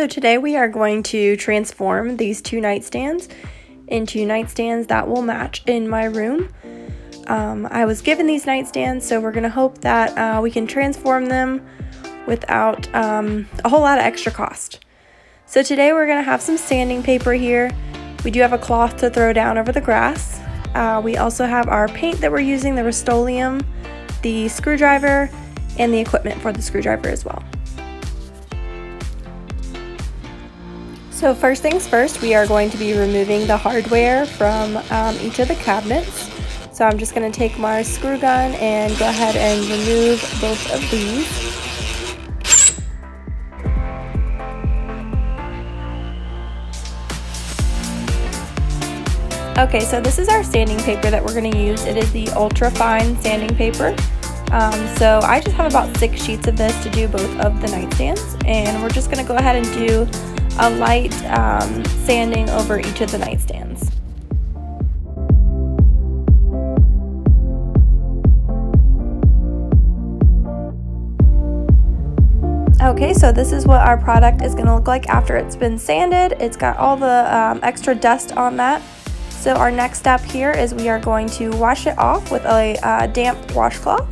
So today we are going to transform these two nightstands into nightstands that will match in my room. I was given these nightstands, so we're going to hope that we can transform them without a whole lot of extra cost. So today we're going to have some sanding paper here. We do have a cloth to throw down over the grass. We also have our paint that we're using, the Rust-Oleum, the screwdriver, and the equipment for the screwdriver as well. So first things first, we are going to be removing the hardware from each of the cabinets. So I'm just going to take my screw gun and go ahead and remove both of these. Okay, so this is our sanding paper that we're going to use. It is the ultra fine sanding paper. So I just have about 6 sheets of this to do both of the nightstands, and we're just going to go ahead and do a light sanding over each of the nightstands. Okay, so this is what our product is going to look like after it's been sanded. It's got all the extra dust on that. So our next step here is we are going to wash it off with a damp washcloth.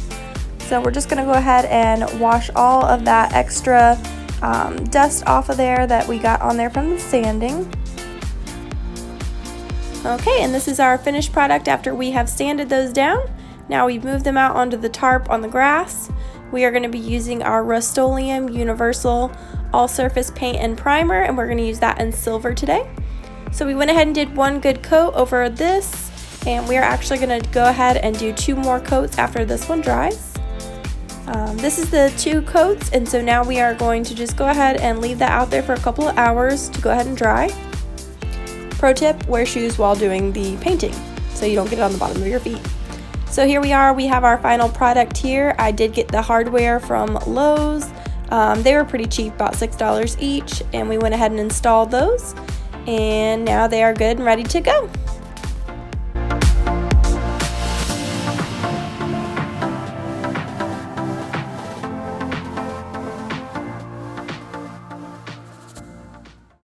So we're just going to go ahead and wash all of that extra dust off of there that we got on there from the sanding. Okay, and this is our finished product after we have sanded those down. Now we've moved them out onto the tarp on the grass. We are going to be using our Rust-Oleum Universal All Surface Paint and Primer, and we're going to use that in silver today. So we went ahead and did one good coat over this, and we are actually going to go ahead and do 2 more coats after this one dries. This is the 2 coats, and so now we are going to just go ahead and leave that out there for a couple of hours to go ahead and dry. Pro tip, wear shoes while doing the painting so you don't get it on the bottom of your feet. So here we are, we have our final product here. I did get the hardware from Lowe's. They were pretty cheap, about $6 each, and we went ahead and installed those, and now they are good and ready to go.